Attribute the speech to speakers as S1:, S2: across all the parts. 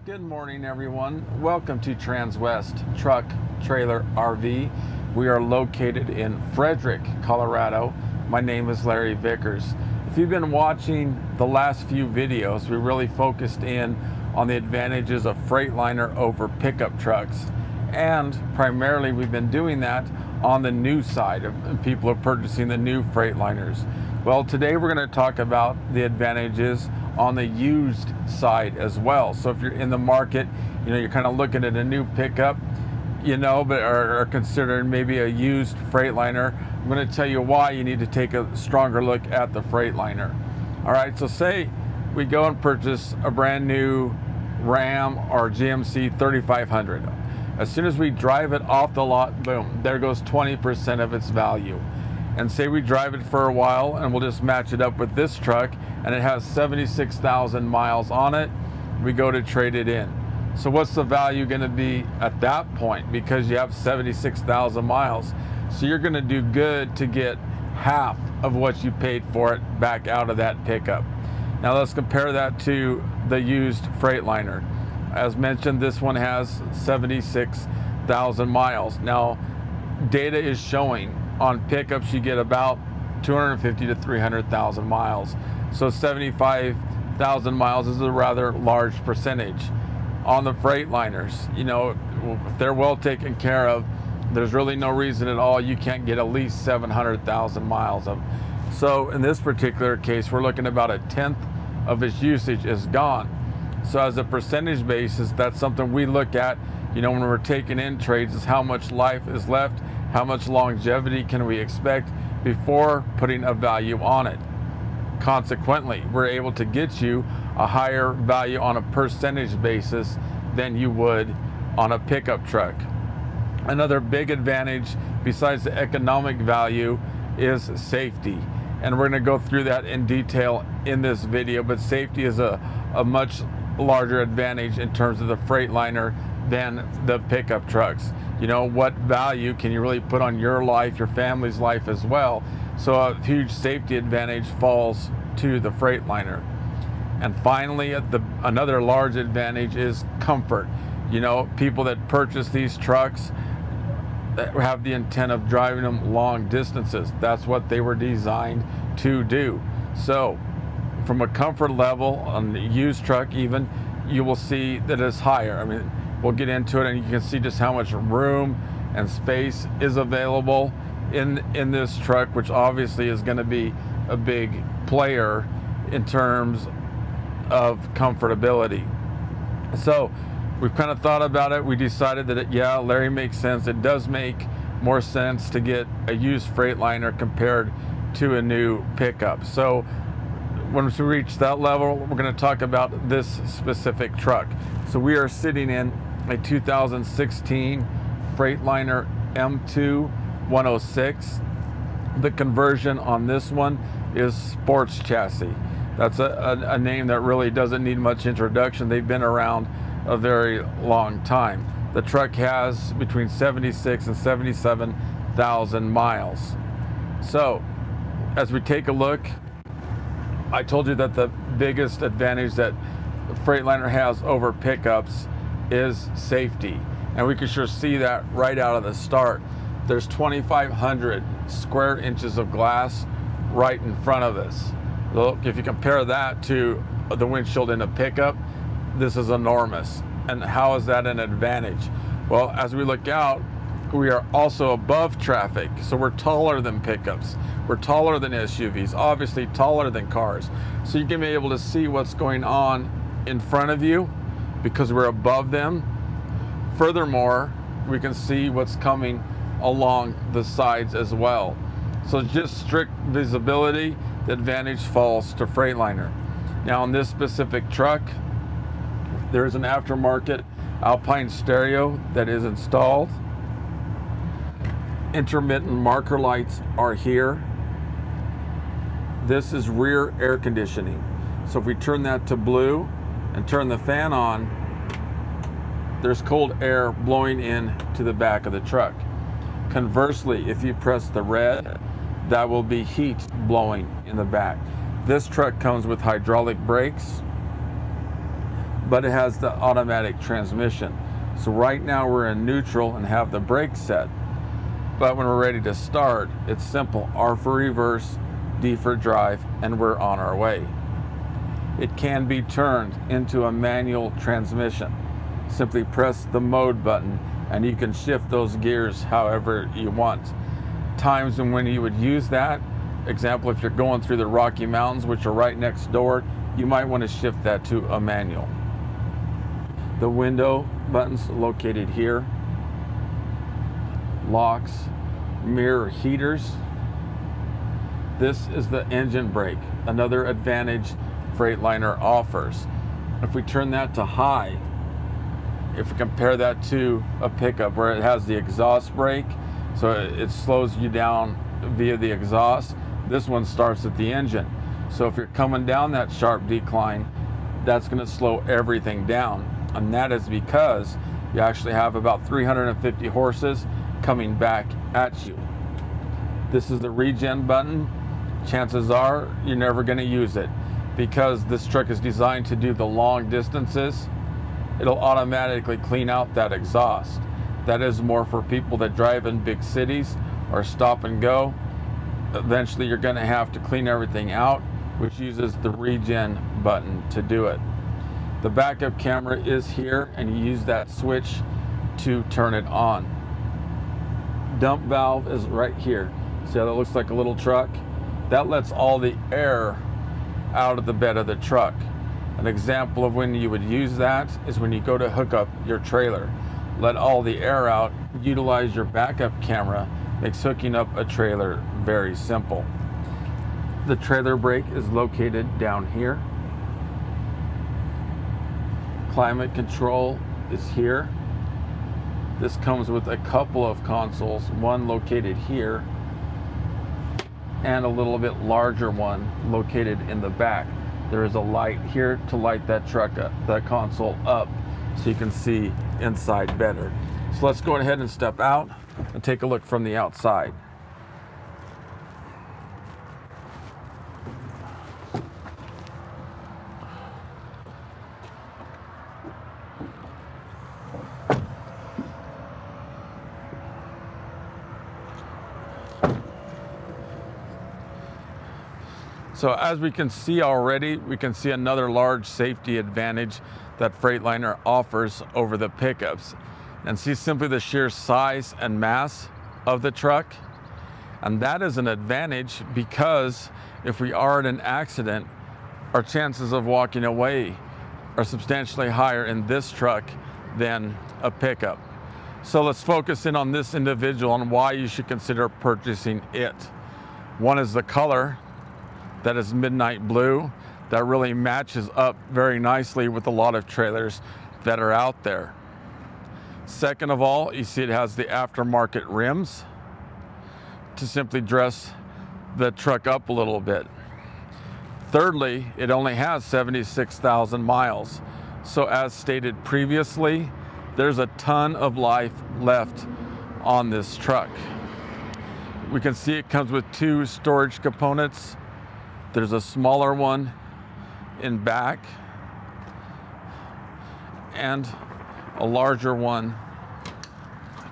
S1: Good morning, everyone. Welcome to Transwest Truck Trailer RV. We are located in Frederick, Colorado. My name is Larry Vickers. If you've been watching the last few videos, we really focused in on the advantages of Freightliner over pickup trucks. And primarily we've been doing that on the new side of people are purchasing the new Freightliners. Well, today we're going to talk about the advantages on the used side as well. So if you're in the market, you're kind of looking at a new pickup, but are considering maybe a used Freightliner, I'm going to tell you why you need to take a stronger look at the Freightliner. All right, so say we go and purchase a brand new Ram or GMC 3500. As soon as we drive it off the lot, boom, there goes 20% of its value. And say we drive it for a while and we'll just match it up with this truck and it has 76,000 miles on it, we go to trade it in. So what's the value going to be at that point? Because you have 76,000 miles. So you're going to do good to get half of what you paid for it back out of that pickup. Now let's compare that to the used Freightliner. As mentioned, this one has 76,000 miles. Now data is showing on pickups you get about 250 to 300,000 miles. So 75,000 miles is a rather large percentage. On the Freightliners, if they're well taken care of, there's really no reason at all you can't get at least 700,000 miles of. So in this particular case, we're looking about a tenth of its usage is gone. So as a percentage basis, that's something we look at, when we're taking in trades, is how much life is left, how much longevity can we expect before putting a value on it. Consequently, we're able to get you a higher value on a percentage basis than you would on a pickup truck. Another big advantage besides the economic value is safety. And we're going to go through that in detail in this video, but safety is a much larger advantage in terms of the Freightliner than the pickup trucks. What value can you really put on your life, your family's life as well? So a huge safety advantage falls to the Freightliner. And finally, another large advantage is comfort. People that purchase these trucks that have the intent of driving them long distances. That's what they were designed to do. So from a comfort level on the used truck even, you will see that it's higher. We'll get into it and you can see just how much room and space is available in this truck, which obviously is going to be a big player in terms of comfortability. So we've kind of thought about it. We decided that Larry makes sense. It does make more sense to get a used Freightliner compared to a new pickup. So once we reach that level, we're going to talk about this specific truck. So we are sitting in a 2016 Freightliner M2 106. The conversion on this one is sports chassis. That's a name that really doesn't need much introduction. They've been around a very long time. The truck has between 76 and 77,000 miles. So as we take a look, I told you that the biggest advantage that Freightliner has over pickups is safety. And we can sure see that right out of the start. There's 2,500 square inches of glass right in front of us. Look, if you compare that to the windshield in a pickup, this is enormous. And how is that an advantage? Well, as we look out, we are also above traffic. So we're taller than pickups. We're taller than SUVs, obviously taller than cars. So you can be able to see what's going on in front of you because we're above them. Furthermore, we can see what's coming along the sides as well. So just strict visibility, the advantage falls to Freightliner. Now on this specific truck, there's an aftermarket Alpine stereo that is installed. Intermittent marker lights are here. This is rear air conditioning. So if we turn that to blue and turn the fan on, there's cold air blowing in to the back of the truck. Conversely, if you press the red, that will be heat blowing in the back. This truck comes with hydraulic brakes. but it has the automatic transmission. So right now we're in neutral and have the brake set. But when we're ready to start, it's simple. R for reverse, D for drive, and we're on our way. It can be turned into a manual transmission. Simply press the mode button and you can shift those gears however you want. Times when you would use that, example, if you're going through the Rocky Mountains, which are right next door, you might want to shift that to a manual. The window buttons located here. Locks, mirror heaters. This is the engine brake, another advantage Freightliner offers. If we turn that to high, if we compare that to a pickup where it has the exhaust brake, so it slows you down via the exhaust, this one starts at the engine. So if you're coming down that sharp decline, that's going to slow everything down. And that is because you actually have about 350 horses coming back at you. This is the regen button. Chances are you're never going to use it because this truck is designed to do the long distances. It'll automatically clean out that exhaust. That is more for people that drive in big cities or stop and go. Eventually you're going to have to clean everything out, which uses the regen button to do it. The backup camera is here and you use that switch to turn it on. Dump valve is right here. See how that looks like a little truck? That lets all the air out of the bed of the truck. An example of when you would use that is when you go to hook up your trailer. Let all the air out, utilize your backup camera, makes hooking up a trailer very simple. The trailer brake is located down here. Climate control is here. This comes with a couple of consoles, one located here and a little bit larger one located in the back. There is a light here to light that truck up, that console up, so you can see inside better. So let's go ahead and step out and take a look from the outside. So as we can see already, we can see another large safety advantage that Freightliner offers over the pickups. And see simply the sheer size and mass of the truck. And that is an advantage because if we are in an accident, our chances of walking away are substantially higher in this truck than a pickup. So let's focus in on this individual and why you should consider purchasing it. One is the color. That is midnight blue. That really matches up very nicely with a lot of trailers that are out there. Second of all, you see it has the aftermarket rims to simply dress the truck up a little bit. Thirdly, it only has 76,000 miles. So as stated previously, there's a ton of life left on this truck. We can see it comes with two storage components. There's a smaller one in back and a larger one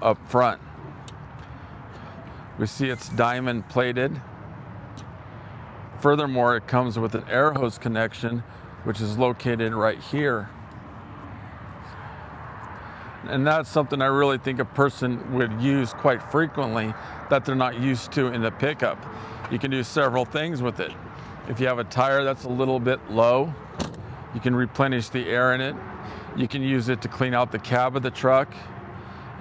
S1: up front. We see it's Dimond Plated. Furthermore, it comes with an air hose connection, which is located right here. And that's something I really think a person would use quite frequently that they're not used to in the pickup. You can do several things with it. If you have a tire that's a little bit low, you can replenish the air in it. You can use it to clean out the cab of the truck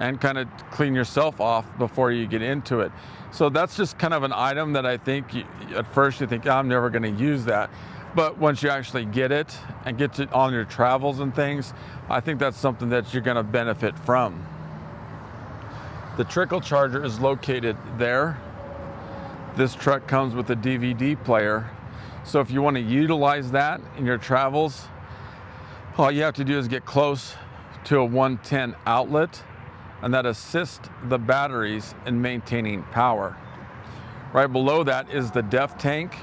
S1: and kind of clean yourself off before you get into it. So that's just kind of an item that I think at first you think, I'm never going to use that. But once you actually get it and get it on your travels and things, I think that's something that you're going to benefit from. The trickle charger is located there. This truck comes with a DVD player. So if you want to utilize that in your travels, all you have to do is get close to a 110 outlet, and that assists the batteries in maintaining power. Right below that is the depth tank.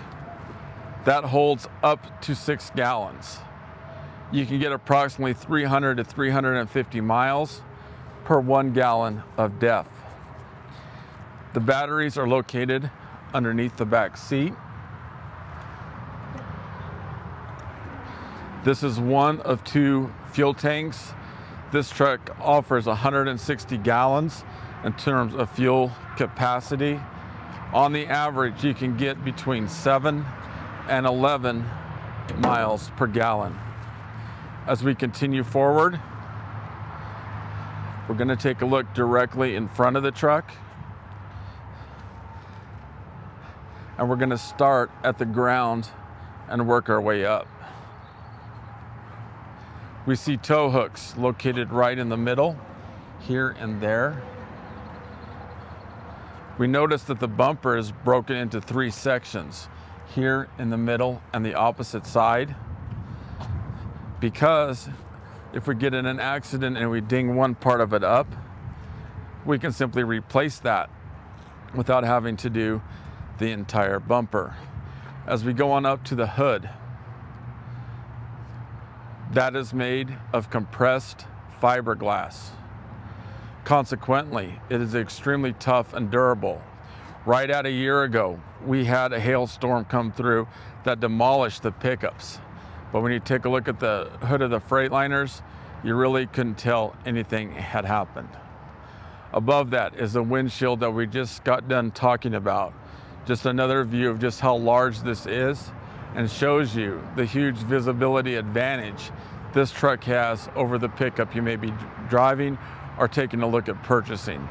S1: That holds up to 6 gallons. you can get approximately 300 to 350 miles per 1 gallon of depth. The batteries are located underneath the back seat. This is one of 2 fuel tanks. This truck offers 160 gallons in terms of fuel capacity. On the average, you can get between 7 and 11 miles per gallon. As we continue forward, we're going to take a look directly in front of the truck. And we're going to start at the ground and work our way up. We see tow hooks located right in the middle, here and there. We notice that the bumper is broken into 3 sections, here in the middle and the opposite side. Because if we get in an accident and we ding one part of it up, we can simply replace that without having to do the entire bumper. As we go on up to the hood, that is made of compressed fiberglass. Consequently, it is extremely tough and durable. Right at a year ago, we had a hailstorm come through that demolished the pickups. But when you take a look at the hood of the Freightliners, you really couldn't tell anything had happened. Above that is the windshield that we just got done talking about. Just another view of just how large this is, and shows you the huge visibility advantage this truck has over the pickup you may be driving or taking a look at purchasing.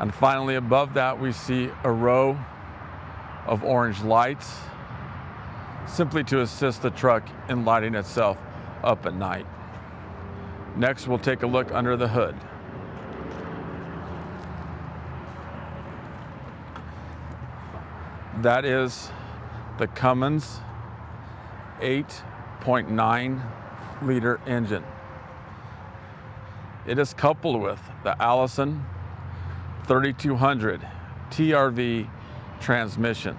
S1: And finally, above that, we see a row of orange lights, simply to assist the truck in lighting itself up at night. Next, we'll take a look under the hood. That is the Cummins 8.9 liter engine. It is coupled with the Alison 3200 TRV transmission.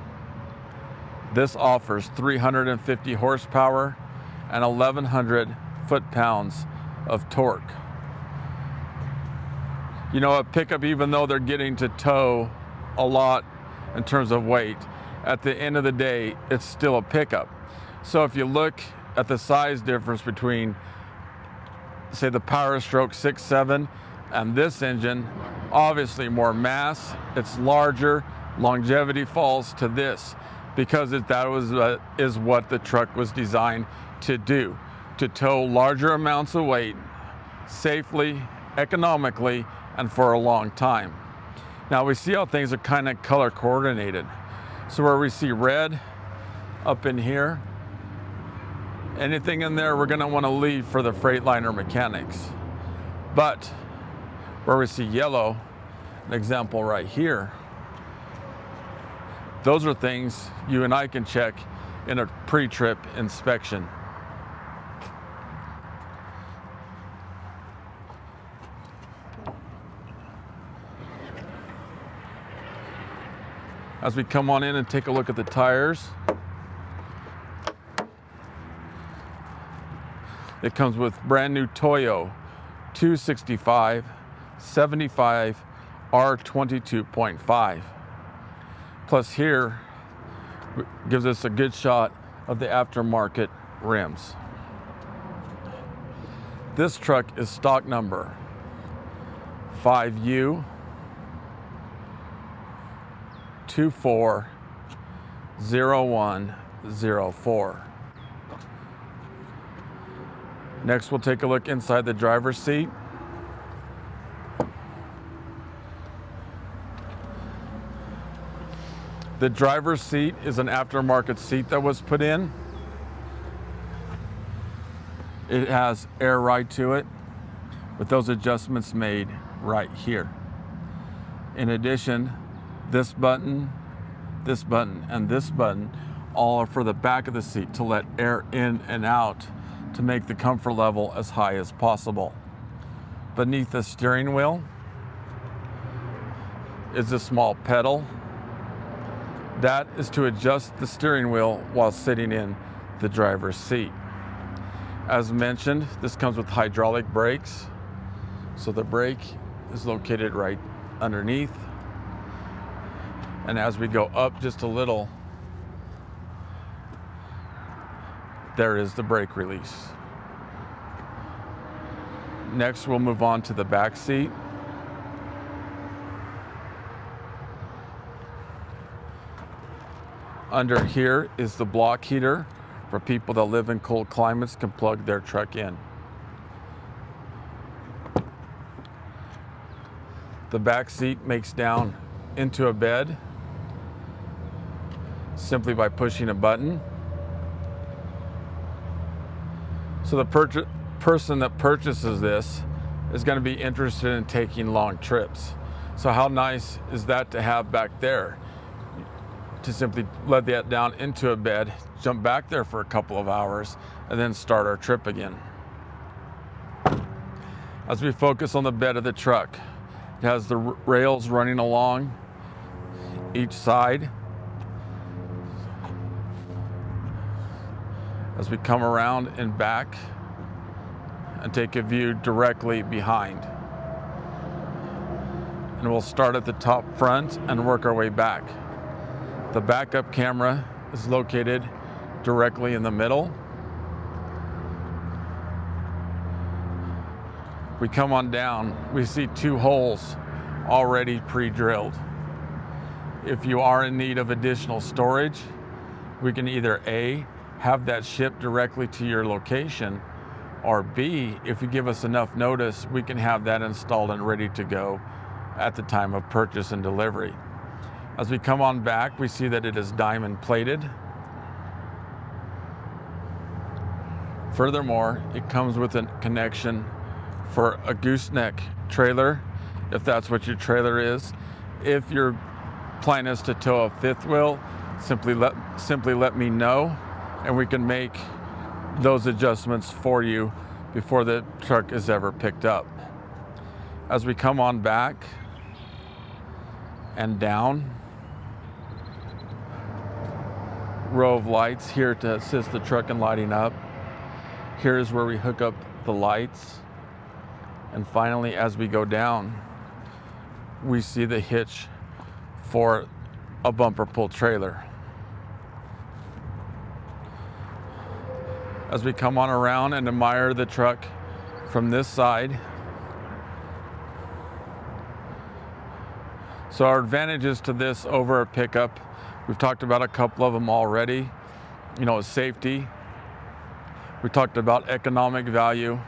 S1: This offers 350 horsepower and 1,100 foot-pounds of torque. You know, a pickup, even though they're getting to tow a lot in terms of weight, at the end of the day, it's still a pickup. So if you look at the size difference between, say, the Power Stroke 6.7 and this engine, obviously more mass, it's larger, longevity falls to this, because that is what the truck was designed to do, to tow larger amounts of weight safely, economically, and for a long time. Now we see how things are kind of color coordinated. So where we see red up in here, anything in there we're going to want to leave for the Freightliner mechanics. But where we see yellow, an example right here, those are things you and I can check in a pre-trip inspection. As we come on in and take a look at the tires, it comes with brand new Toyo 265 75 R22.5. Plus here gives us a good shot of the aftermarket rims. This truck is stock number 5U 240104. Next, we'll take a look inside the driver's seat. The driver's seat is an aftermarket seat that was put in. It has air ride to it, with those adjustments made right here. In addition, this button, and this button all are for the back of the seat to let air in and out to make the comfort level as high as possible. Beneath the steering wheel is a small pedal. That is to adjust the steering wheel while sitting in the driver's seat. As mentioned, this comes with hydraulic brakes. So the brake is located right underneath. And as we go up just a little, there is the brake release. Next, we'll move on to the back seat. Under here is the block heater for people that live in cold climates can plug their truck in. The back seat makes down into a bed simply by pushing a button. So the person that purchases this is going to be interested in taking long trips. So how nice is that to have back there? To simply let that down into a bed, jump back there for a couple of hours, and then start our trip again. As we focus on the bed of the truck, it has the rails running along each side. As we come around and back and take a view directly behind. And we'll start at the top front and work our way back. The backup camera is located directly in the middle. We come on down, we see 2 holes already pre-drilled. If you are in need of additional storage, we can either A, have that shipped directly to your location, or B, if you give us enough notice, we can have that installed and ready to go at the time of purchase and delivery. As we come on back, we see that it is Dimond plated. Furthermore, it comes with a connection for a gooseneck trailer, if that's what your trailer is. If your plan is to tow a 5th wheel, simply let me know, and we can make those adjustments for you before the truck is ever picked up. As we come on back and down, row of lights here to assist the truck in lighting up. Here's where we hook up the lights. And finally, as we go down, we see the hitch for a bumper pull trailer. As we come on around and admire the truck from this side. So our advantages to this over a pickup, we've talked about a couple of them already. Safety. We talked about economic value.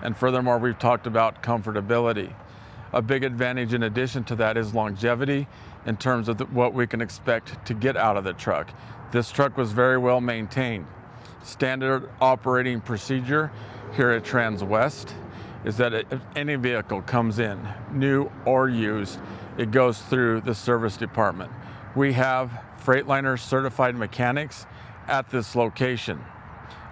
S1: And furthermore, we've talked about comfortability. A big advantage in addition to that is longevity in terms of what we can expect to get out of the truck. This truck was very well maintained. Standard operating procedure here at Transwest is that if any vehicle comes in, new or used, it goes through the service department. We have Freightliner certified mechanics at this location.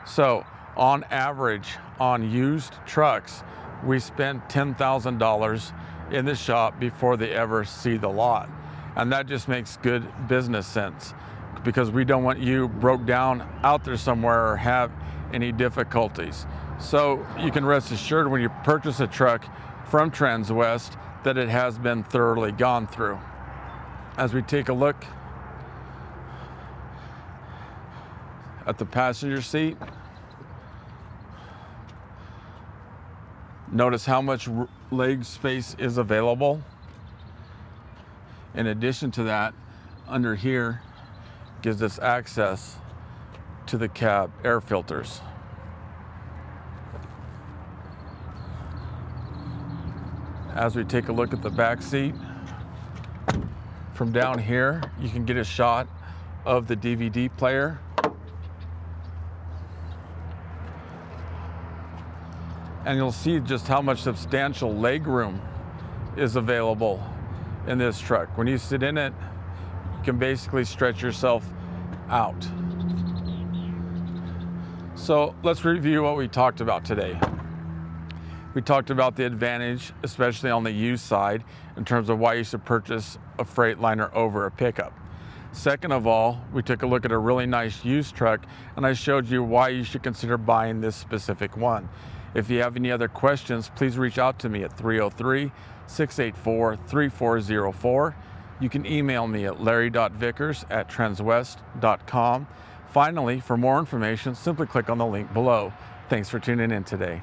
S1: So on average, on used trucks, we spend $10,000 in the shop before they ever see the lot. And that just makes good business sense, because we don't want you broke down out there somewhere or have any difficulties. So you can rest assured when you purchase a truck from Transwest that it has been thoroughly gone through. As we take a look at the passenger seat, notice how much leg space is available. In addition to that, under here gives us access to the cab air filters. As we take a look at the back seat, from down here, you can get a shot of the DVD player. And you'll see just how much substantial leg room is available in this truck. When you sit in it, you can basically stretch yourself out. So let's review what we talked about today. We talked about the advantage, especially on the used side, in terms of why you should purchase a Freightliner over a pickup. Second of all, we took a look at a really nice used truck, and I showed you why you should consider buying this specific one. If you have any other questions, please reach out to me at 303-684-3404. You can email me at larry.vickers@transwest.com. Finally, for more information, simply click on the link below. Thanks for tuning in today.